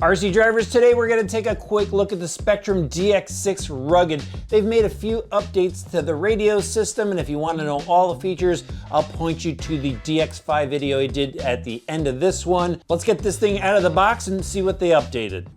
RC drivers, today we're going to take a quick look at the Spektrum DX6 Rugged. They've made a few updates to the radio system, and if you want to know all the features, I'll point you to the DX5 video I did at the end of this one. Let's get this thing out of the box and see what they updated.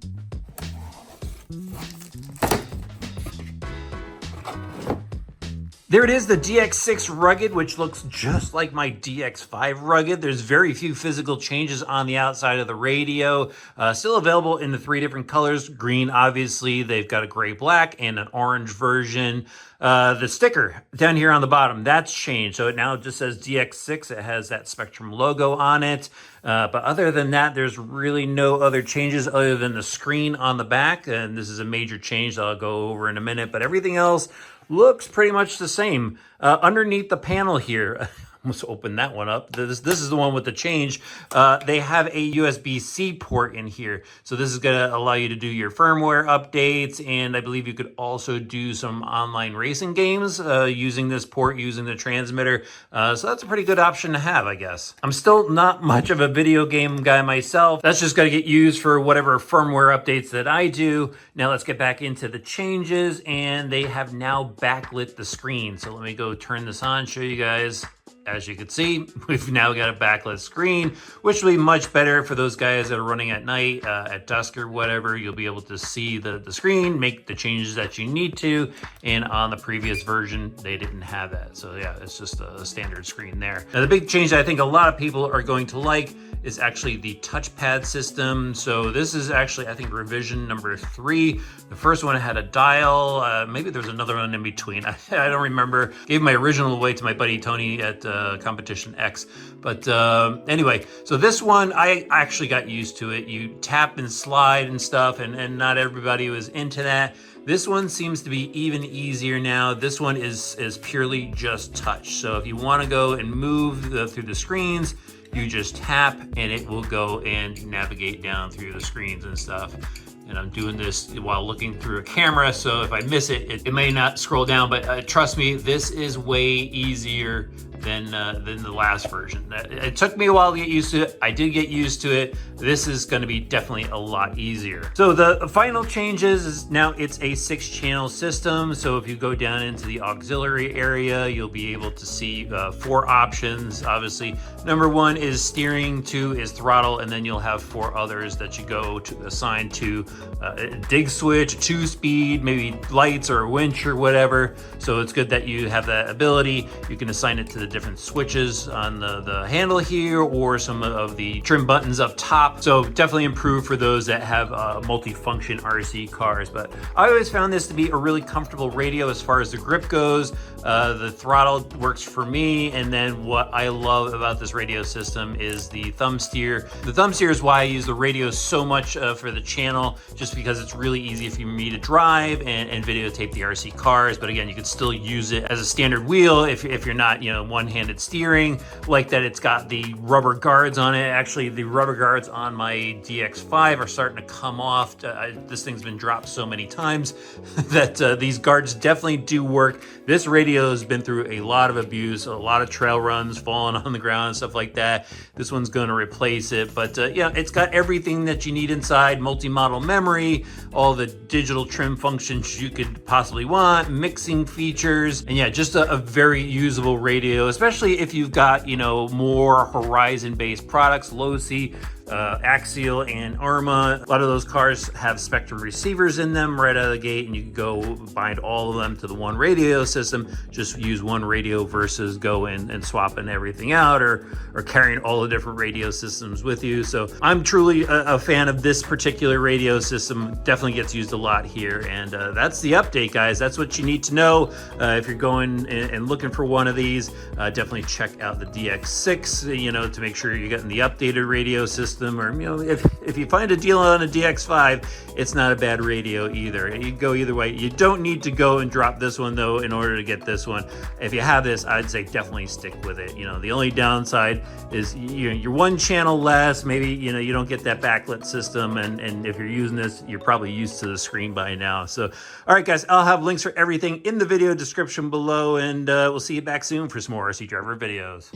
There it is, the DX6 Rugged, which looks just like my DX5 Rugged. There's very few physical changes on the outside of the radio. Still available in the 3 different colors. Green, obviously. They've got a gray black and an orange version. The sticker down here on the bottom, that's changed. So it now just says DX6. It has that Spektrum logo on it. But other than that, there's really no other changes other than the screen on the back. And this is a major change that I'll go over in a minute. But everything else looks pretty much the same. Underneath the panel here, let's open that one up. This is the one with the change. They have a USB-C port in here. So this is gonna allow you to do your firmware updates, and I believe you could also do some online racing games using this port, using the transmitter. So that's a pretty good option to have, I guess. I'm still not much of a video game guy myself. That's just gonna get used for whatever firmware updates that I do. Now let's get back into the changes, and they have now backlit the screen. So let me go turn this on, show you guys. As you can see, we've now got a backlit screen, which will be much better for those guys that are running at night, at dusk or whatever. You'll be able to see the screen, make the changes that you need to. And on the previous version, they didn't have that. So yeah, it's just a standard screen there. Now the big change that I think a lot of people are going to like is actually the touchpad system. So this is actually, I think, revision number 3. The first one had a dial. Maybe there's another one in between. I don't remember. Gave my original away to my buddy Tony at Competition X. But anyway, so this one, I actually got used to it. You tap and slide and stuff, and not everybody was into that. This one seems to be even easier now. This one is purely just touch. So if you want to go and move through the screens, you just tap and it will go and navigate down through the screens and stuff. And I'm doing this while looking through a camera, so if I miss it, it may not scroll down, but trust me, this is way easier than the last version. It took me a while to get used to it. I did get used to it. This is gonna be definitely a lot easier. So the final changes is now it's a 6-channel system. So if you go down into the auxiliary area, you'll be able to see 4 options. Obviously, number 1 is steering, 2 is throttle, and then you'll have 4 others that you go to assign to a dig switch, 2-speed, maybe lights or a winch or whatever. So it's good that you have that ability. You can assign it to the different switches on the handle here or some of the trim buttons up top. So definitely improved for those that have multi-function RC cars. But I always found this to be a really comfortable radio as far as the grip goes. The throttle works for me. And then what I love about this radio system is the thumb steer. The thumb steer is why I use the radio so much for the channel, just because it's really easy for me to drive and videotape the RC cars. But again, you can still use it as a standard wheel if you're not, you know, one-handed steering. Like that it's got the rubber guards on it. Actually, the rubber guards on my DX5 are starting to come off. This thing's been dropped so many times that these guards definitely do work. This radio has been through a lot of abuse, a lot of trail runs, falling on the ground and stuff like that. This one's going to replace it. But yeah, it's got everything that you need inside, multi-model memory, all the digital trim functions you could possibly want, mixing features, and yeah, just a very usable radio, especially if you've got, you know, more Horizon-based products, Losi, Axial and Arma. A lot of those cars have Spektrum receivers in them right out of the gate, and you can go bind all of them to the one radio system. Just use one radio versus go in and swapping everything out or carrying all the different radio systems with you. So I'm truly a fan of this particular radio system. Definitely gets used a lot here, and that's the update, guys. That's what you need to know if you're going and looking for one of these. Definitely check out the DX6, you know, to make sure you're getting the updated radio system. Or, you know, if you find a deal on a DX5, it's not a bad radio either. You can go either way. You don't need to go and drop this one though in order to get this one. If you have this, I'd say definitely stick with it. You know, the only downside is you're one channel less. Maybe, you know, you don't get that backlit system, and if you're using this, you're probably used to the screen by now. So, all right, guys, I'll have links for everything in the video description below, and we'll see you back soon for some more RC Driver videos.